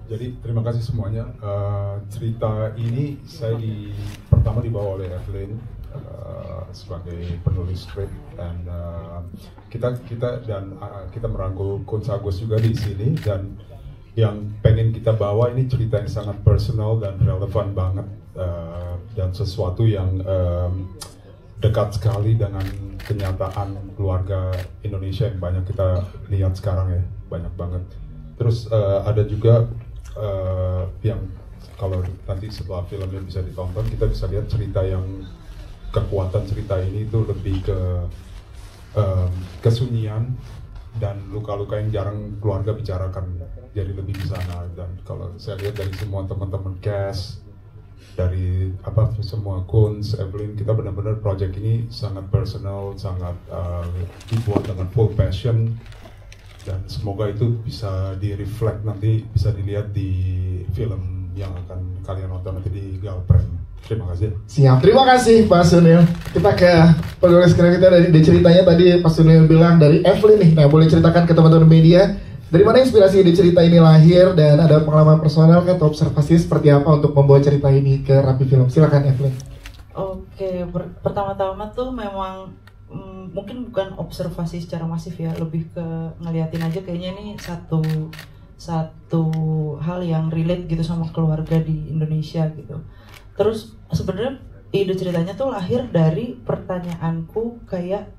Jadi terima kasih semuanya. Cerita ini pertama dibawa oleh Evelyn sebagai penulis skrip, dan kita merangkul Coach Agus juga di sini, dan yang pengen kita bawa ini cerita yang sangat personal dan relevan banget, dan sesuatu yang dekat sekali dengan kenyataan keluarga Indonesia yang banyak kita lihat sekarang ya, banyak banget. Terus ada juga yang kalau nanti setelah filmnya bisa ditonton, kita bisa lihat cerita yang kekuatan cerita ini itu lebih ke kesunyian dan luka-luka yang jarang keluarga bicarakan, jadi lebih di sana. Dan kalau saya lihat dari semua teman-teman cast, dari semua Kunz, Evelyn, kita benar-benar project ini sangat personal, sangat dibuat dengan full passion, dan semoga itu bisa di-reflect nanti, bisa dilihat di film yang akan kalian nonton nanti di Galprem. Terima kasih. Siap, terima kasih Pak Sunil. Kita ke penulis skrip kita. Dari ceritanya tadi Pak Sunil bilang dari Evelyn nih. Nah, boleh ceritakan ke teman-teman media dari mana inspirasi di cerita ini lahir, dan ada pengalaman personal atau observasi seperti apa untuk membawa cerita ini ke Rapi Film. Silakan Evelyn. Oke, pertama-tama tuh memang mungkin bukan observasi secara masif ya, lebih ke ngeliatin aja kayaknya ini satu hal yang relate gitu sama keluarga di Indonesia gitu. Terus sebenarnya ide ceritanya tuh lahir dari pertanyaanku, kayak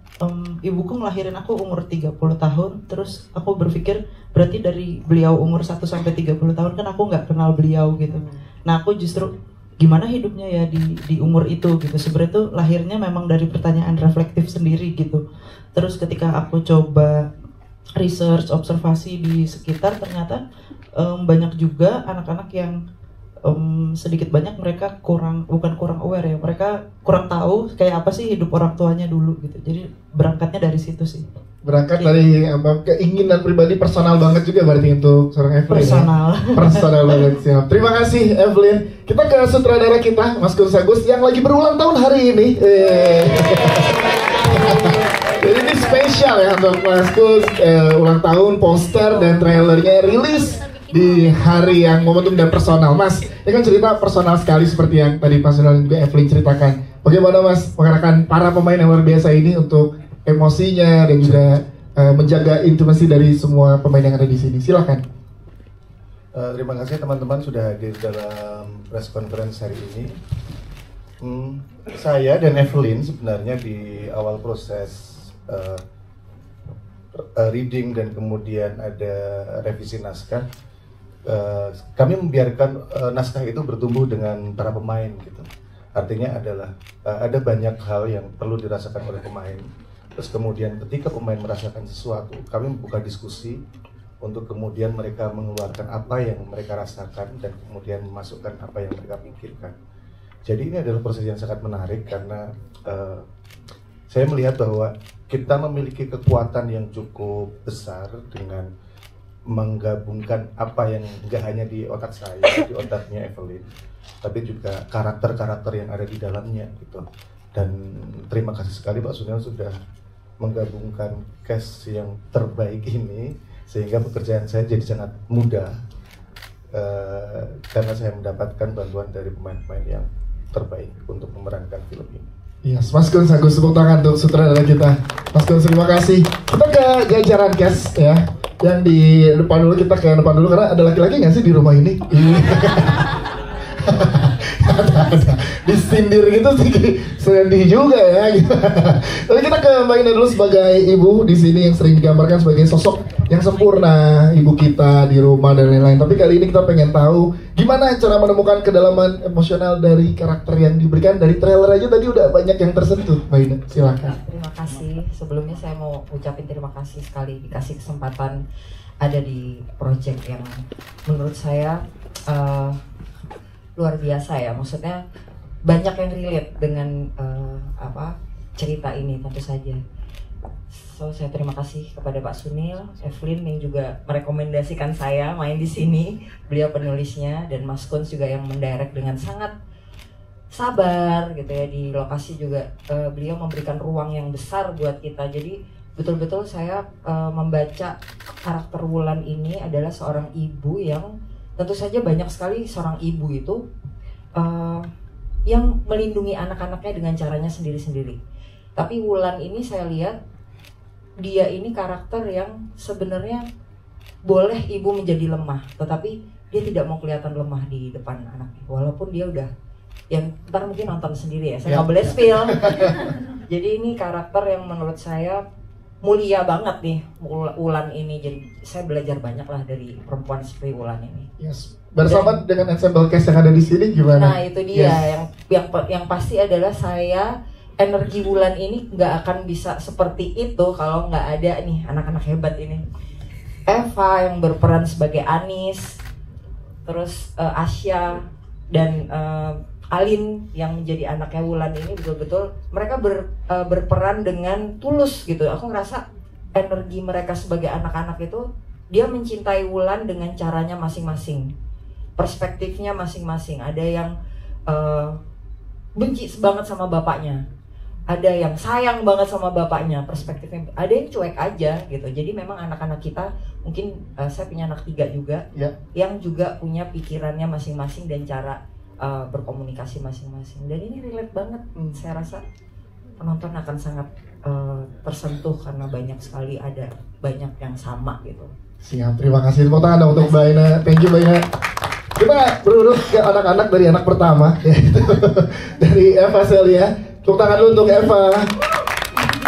ibuku ngelahirin aku umur 30 tahun, terus aku berpikir berarti dari beliau umur 1 sampai 30 tahun kan aku nggak kenal beliau gitu. Nah, aku justru gimana hidupnya ya di umur itu gitu. Sebenarnya tuh lahirnya memang dari pertanyaan reflektif sendiri gitu. Terus ketika aku coba research, observasi di sekitar, ternyata banyak juga anak-anak yang sedikit banyak mereka bukan kurang aware ya, mereka kurang tahu kayak apa sih hidup orang tuanya dulu gitu. Jadi berangkatnya dari situ sih. Berangkat dari keinginan pribadi personal banget juga berarti untuk seorang Evelyn. Personal. Ya? Personal banget, siap. Terima kasih Evelyn. Kita ke sutradara kita, Mas Kunz Agus yang lagi berulang tahun hari ini. Jadi ini spesial ya untuk Mas Kunz, ulang tahun, poster dan trailernya rilis di hari yang momentum dan personal. Mas, ini kan cerita personal sekali seperti yang tadi Pak Sunil dan juga Evelyn ceritakan. Bagaimana Mas mengarahkan para pemain yang luar biasa ini untuk emosinya dan juga menjaga intimasi dari semua pemain yang ada di sini. Silakan. Terima kasih teman-teman sudah hadir dalam press conference hari ini. Saya dan Evelyn sebenarnya di awal proses reading dan kemudian ada revisi naskah, kami membiarkan naskah itu bertumbuh dengan para pemain gitu. Artinya adalah ada banyak hal yang perlu dirasakan oleh pemain. Terus kemudian ketika pemain merasakan sesuatu, kami membuka diskusi untuk kemudian mereka mengeluarkan apa yang mereka rasakan dan kemudian memasukkan apa yang mereka pikirkan. Jadi ini adalah proses yang sangat menarik karena saya melihat bahwa kita memiliki kekuatan yang cukup besar dengan menggabungkan apa yang nggak hanya di otak saya, di otaknya Evelyn, tapi juga karakter-karakter yang ada di dalamnya gitu. Dan terima kasih sekali Pak Sunil sudah menggabungkan cast yang terbaik ini sehingga pekerjaan saya jadi sangat mudah karena saya mendapatkan bantuan dari pemain-pemain yang terbaik untuk memerankan film ini. Yes, Mas Kunz Agus, tepuk tangan untuk sutradara kita. Mas Kunz, terima kasih. Kita ke jajaran cast ya. Yang di depan dulu, kita ke depan dulu karena ada laki-laki nggak sih di rumah ini? Ada. Disindir gitu sih, sedih juga ya. Tapi kita ke Mbak Ina dulu sebagai ibu di sini yang sering digambarkan sebagai sosok yang sempurna, ibu kita di rumah dan lain-lain. Tapi kali ini kita pengen tahu gimana cara menemukan kedalaman emosional dari karakter yang diberikan. Dari trailer aja tadi udah banyak yang tersentuh. Mbak Ina, silakan. Terima kasih. Sebelumnya saya mau ucapin terima kasih sekali dikasih kesempatan ada di project yang menurut saya luar biasa ya. Maksudnya banyak yang relate dengan cerita ini tentu saja. So saya terima kasih kepada Pak Sunil, Evelyn yang juga merekomendasikan saya main di sini. Beliau penulisnya dan Mas Kunz juga yang mendirect dengan sangat sabar gitu ya. Di lokasi juga beliau memberikan ruang yang besar buat kita. Jadi betul-betul saya membaca karakter Wulan ini adalah seorang ibu yang tentu saja banyak sekali seorang ibu itu yang melindungi anak-anaknya dengan caranya sendiri-sendiri. Tapi Wulan ini saya lihat dia ini karakter yang sebenarnya boleh ibu menjadi lemah, tetapi dia tidak mau kelihatan lemah di depan anaknya. Walaupun dia udah, yang ntar mungkin nonton sendiri ya, saya nggak boleh spill. Jadi ini karakter yang menurut saya mulia banget nih Wulan ini. Jadi saya belajar banyak lah dari perempuan seperti Wulan ini. Yes. Bersama dengan ensemble cast yang ada di sini gimana? Nah itu dia yang pasti adalah energi Wulan ini nggak akan bisa seperti itu kalau nggak ada nih anak-anak hebat ini. Eva yang berperan sebagai Anis, terus Asya dan Alin yang menjadi anaknya Wulan ini betul-betul mereka berperan dengan tulus gitu. Aku ngerasa energi mereka sebagai anak-anak itu, dia mencintai Wulan dengan caranya masing-masing, perspektifnya masing-masing. Ada yang benci banget sama bapaknya, ada yang sayang banget sama bapaknya, perspektifnya, ada yang cuek aja gitu. Jadi memang anak-anak kita, mungkin saya punya anak 3 juga, yang juga punya pikirannya masing-masing dan cara berkomunikasi masing-masing. Dan ini relate banget, saya rasa penonton akan sangat tersentuh karena banyak yang sama gitu. Siap, terima kasih. Tepuk tangan untuk Mbak Ina. Thank you Mbak Ina. Kita berurut ke anak-anak dari anak pertama, yaitu dari Eva Celia. Tepuk tangan dulu untuk Eva.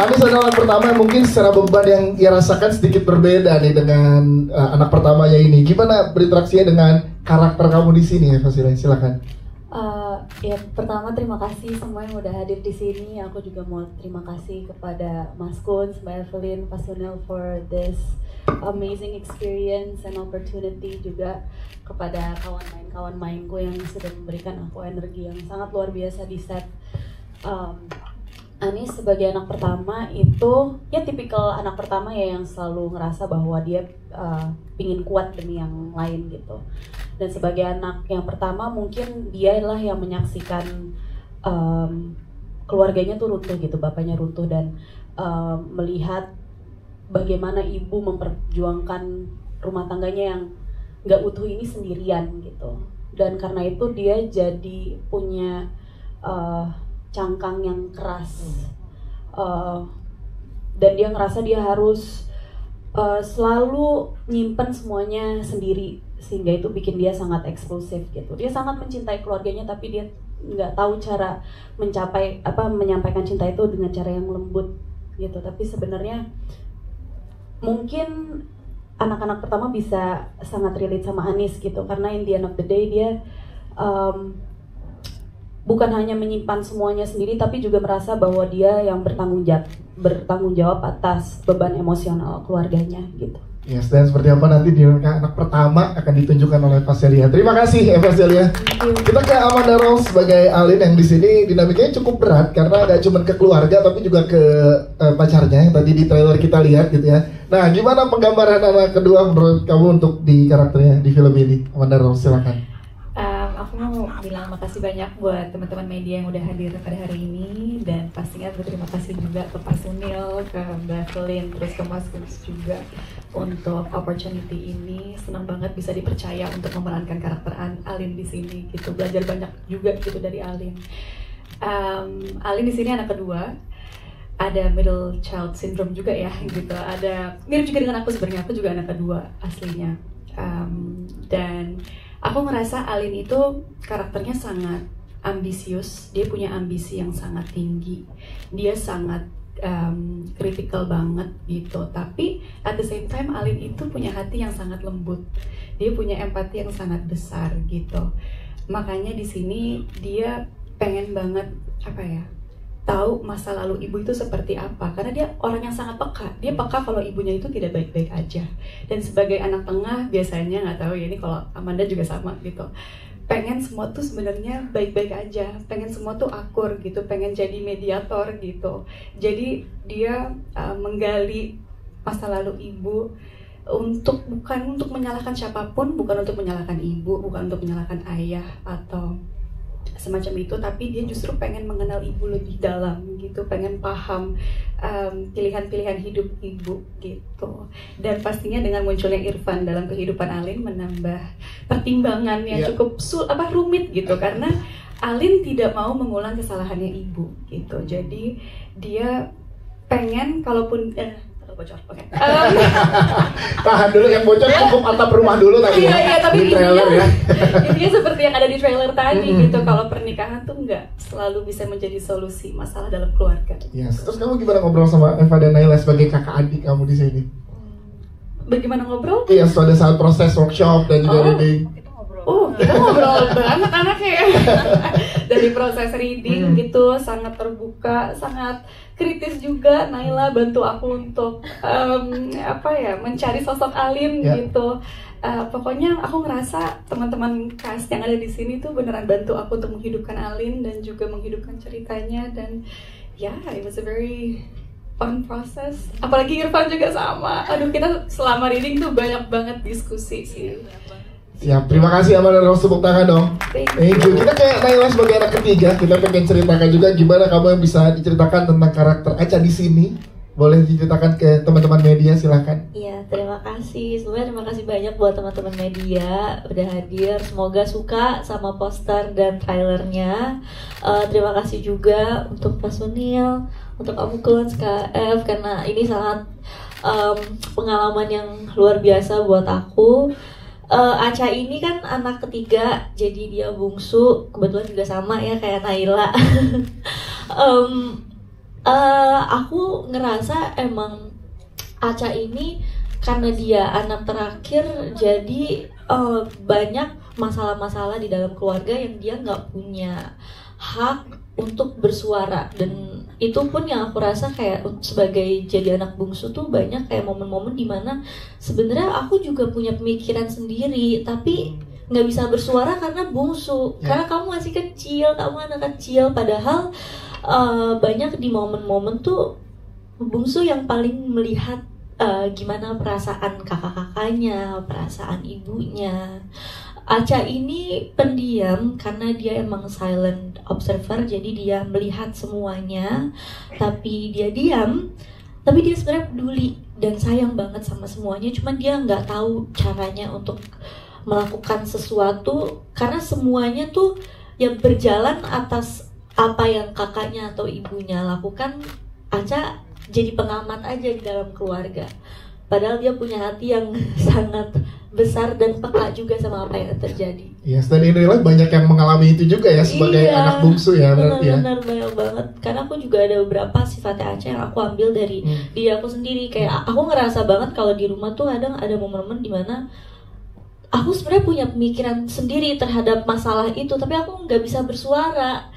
Anis adalah anak pertama yang mungkin secara beban yang ia rasakan sedikit berbeda nih dengan anak pertamanya ini. Gimana berinteraksinya dengan karakter kamu di sini, Eva Celia? Silakan. Ya pertama terima kasih semua yang udah hadir di sini. Aku juga mau terima kasih kepada Mas Kun, Mbak Evelyn, Pak Sunil for this amazing experience and opportunity, juga kepada kawan mainku yang sudah memberikan aku energi yang sangat luar biasa di set. Anis sebagai anak pertama itu ya tipikal anak pertama ya yang selalu ngerasa bahwa dia pingin kuat demi yang lain gitu. Dan sebagai anak yang pertama mungkin dia lah yang menyaksikan keluarganya tuh runtuh gitu, bapaknya runtuh, dan melihat bagaimana ibu memperjuangkan rumah tangganya yang nggak utuh ini sendirian gitu. Dan karena itu dia jadi punya cangkang yang keras, dan dia ngerasa dia harus selalu nyimpen semuanya sendiri, sehingga itu bikin dia sangat eksklusif gitu. Dia sangat mencintai keluarganya, tapi dia nggak tahu cara menyampaikan cinta itu dengan cara yang lembut gitu. Tapi sebenarnya mungkin anak-anak pertama bisa sangat relate sama Anis gitu, karena in the end of the day dia bukan hanya menyimpan semuanya sendiri, tapi juga merasa bahwa dia yang bertanggung jawab atas beban emosional keluarganya gitu. Yes, dan seperti apa nanti dinamika anak pertama akan ditunjukkan oleh Eva Celia. Terima kasih Eva Celia. Kita ke Amanda Rose sebagai Alin yang di sini dinamikanya cukup berat karena gak cuma ke keluarga tapi juga ke pacarnya yang tadi di trailer kita lihat gitu ya. Nah, gimana penggambaran anak kedua menurut kamu untuk di karakternya di film ini? Amanda Rose, silakan. Aku mau bilang makasih banyak buat teman-teman media yang udah hadir pada hari ini, dan pastinya berterima kasih juga ke Pak Sunil, ke Mbak Evelyn, terus ke Mas Gus juga untuk opportunity ini. Senang banget bisa dipercaya untuk memerankan karakter Alin di sini gitu. Belajar banyak juga gitu dari Alin. Alin di sini anak kedua. Ada middle child syndrome juga ya gitu. Ada mirip juga dengan aku sebenarnya. Aku juga anak kedua aslinya. Dan aku ngerasa Alin itu karakternya sangat ambisius. Dia punya ambisi yang sangat tinggi. Dia sangat critical banget gitu. Tapi at the same time Alin itu punya hati yang sangat lembut. Dia punya empati yang sangat besar gitu. Makanya di sini dia pengen banget tahu masa lalu ibu itu seperti apa, karena dia orang yang sangat peka. Dia peka kalau ibunya itu tidak baik-baik aja. Dan sebagai anak tengah biasanya nggak tahu ya, ini kalau Amanda juga sama gitu, pengen semua tuh sebenarnya baik-baik aja, pengen semua tuh akur gitu, pengen jadi mediator gitu. Jadi dia menggali masa lalu ibu bukan untuk menyalahkan siapapun, bukan untuk menyalahkan ibu, bukan untuk menyalahkan ayah atau semacam itu, tapi dia justru pengen mengenal ibu lebih dalam gitu, pengen paham pilihan-pilihan hidup ibu gitu. Dan pastinya dengan munculnya Irfan dalam kehidupan Alin menambah pertimbangan yang cukup rumit gitu, karena Alin tidak mau mengulang kesalahannya ibu gitu. Jadi dia pengen kalaupun bocor, oke. Tahan dulu, yang bocor cukup atap rumah dulu tadi Iya, tapi di trailer ya. intinya seperti yang ada di trailer tadi gitu. Kalau pernikahan tuh nggak selalu bisa menjadi solusi masalah dalam keluarga. Yes. Terus kamu gimana ngobrol sama Eva dan Naila sebagai kakak adik kamu di sini? Bagaimana ngobrol? Iya, pada saat proses workshop dan juga reading. Kita ngobrol banget anaknya. Dari proses reading gitu, sangat terbuka, sangat kritis juga. Naila bantu aku untuk mencari sosok Alin gitu. Pokoknya aku ngerasa teman-teman cast yang ada di sini tuh beneran bantu aku untuk menghidupkan Alin dan juga menghidupkan ceritanya. Dan it was a very fun process. Apalagi Irfan juga sama. Aduh, kita selama reading tuh banyak banget diskusi sih. Siap, terima kasih Amal dan Ros, tepuk tangan dong. Thank you. Kita kayak Naila sebagai anak ketiga, kita pengen ceritakan juga gimana kamu yang bisa diceritakan tentang karakter Acha di sini. Boleh diceritakan ke teman-teman media, silakan. Iya, terima kasih. Sebenarnya terima kasih banyak buat teman-teman media udah hadir. Semoga suka sama poster dan trailernya. Terima kasih juga untuk Pak Sunil, untuk Om Kunz, KF, karena ini sangat pengalaman yang luar biasa buat aku. Acha ini kan anak ketiga, jadi dia bungsu, kebetulan juga sama ya kayak Naila. Aku ngerasa emang Acha ini karena dia anak terakhir, jadi banyak masalah-masalah di dalam keluarga yang dia nggak punya hak untuk bersuara. Dan itu pun yang aku rasa kayak sebagai jadi anak bungsu tuh banyak kayak momen-momen dimana sebenarnya aku juga punya pemikiran sendiri tapi nggak bisa bersuara karena bungsu, karena kamu masih kecil, kamu anak kecil. Padahal banyak di momen-momen tuh bungsu yang paling melihat gimana perasaan kakak-kakaknya, perasaan ibunya. Acha ini pendiam karena dia emang silent observer, jadi dia melihat semuanya, tapi dia diam, tapi dia sebenarnya peduli dan sayang banget sama semuanya. Cuman dia nggak tahu caranya untuk melakukan sesuatu karena semuanya tuh yang berjalan atas apa yang kakaknya atau ibunya lakukan. Acha jadi pengamat aja di dalam keluarga, padahal dia punya hati yang sangat besar dan peka juga sama apa yang terjadi. Yes, dan ini banyak yang mengalami itu juga ya sebagai anak bungsu ya berarti ya. Benar, banyak banget. Karena aku juga ada beberapa sifatnya Acha yang aku ambil dari diri aku sendiri. Kayak aku ngerasa banget kalau di rumah tuh ada momen-momen dimana aku sebenarnya punya pemikiran sendiri terhadap masalah itu, tapi aku nggak bisa bersuara.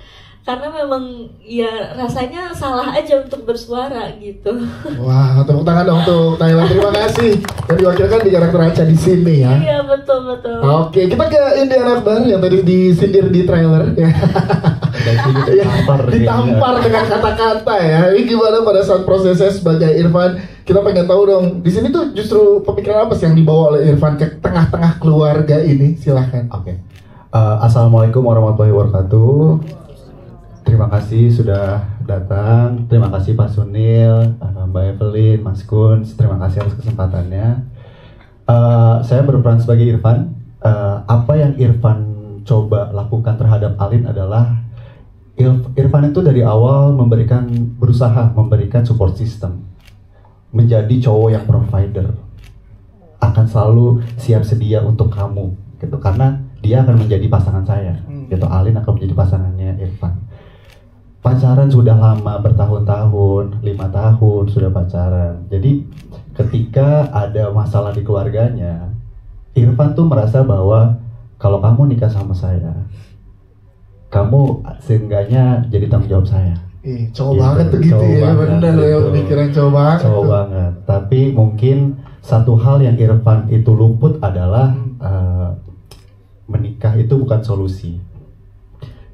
Karena memang ya rasanya salah aja untuk bersuara gitu. Wah, tepuk tangan dong untuk Naila, terima kasih. Dan diwakilkan di karakter Acha di sini ya. Iya, betul. Oke, kita ke Indian Akbar yang tadi disindir di trailer ya. Ditampar dengan kata-kata ya. Ini gimana pada saat prosesnya sebagai Irfan? Kita pengen tahu dong. Di sini tuh justru pemikiran apa sih yang dibawa oleh Irfan ke tengah-tengah keluarga ini? Silahkan. Oke. Assalamualaikum warahmatullahi wabarakatuh. Terima kasih sudah datang. Terima kasih Pak Sunil, Mbak Evelyn, Mas Kunz. Terima kasih atas kesempatannya. Saya berperan sebagai Irfan. Apa yang Irfan coba lakukan terhadap Alin adalah Irfan itu dari awal berusaha memberikan support system, menjadi cowok yang provider, akan selalu siap sedia untuk kamu, gitu. Karena dia akan menjadi pasangan saya, gitu. Alin akan menjadi pasangannya Irfan. Pacaran sudah lama, bertahun-tahun, 5 tahun sudah pacaran. Jadi ketika ada masalah di keluarganya, Irfan tuh merasa bahwa kalau kamu nikah sama saya, kamu seenggaknya jadi tanggung jawab saya. Cowok banget tuh gitu ya, bener ya, pemikiran cowok banget. Cowok banget. Tapi mungkin satu hal yang Irfan itu luput adalah menikah itu bukan solusi.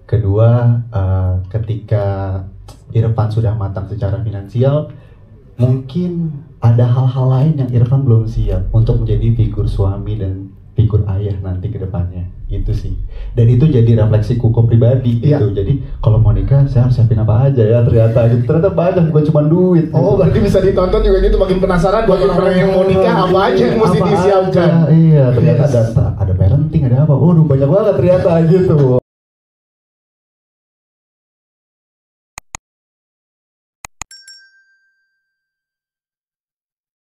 Kedua, ketika Irfan sudah matang secara finansial, mungkin ada hal-hal lain yang Irfan belum siap untuk menjadi figur suami dan figur ayah nanti ke depannya. Itu sih Dan itu jadi refleksiku kok pribadi gitu. Jadi kalau mau nikah saya harus siapin apa aja ya ternyata gitu. Ternyata banyak, bukan cuma duit. Oh, berarti bisa ditonton juga gitu, makin penasaran buat orang-orang yang mau nikah apa aja yang mesti disiapkan. Iya, ternyata ada parenting, ada apa. Waduh, banyak banget ternyata gitu.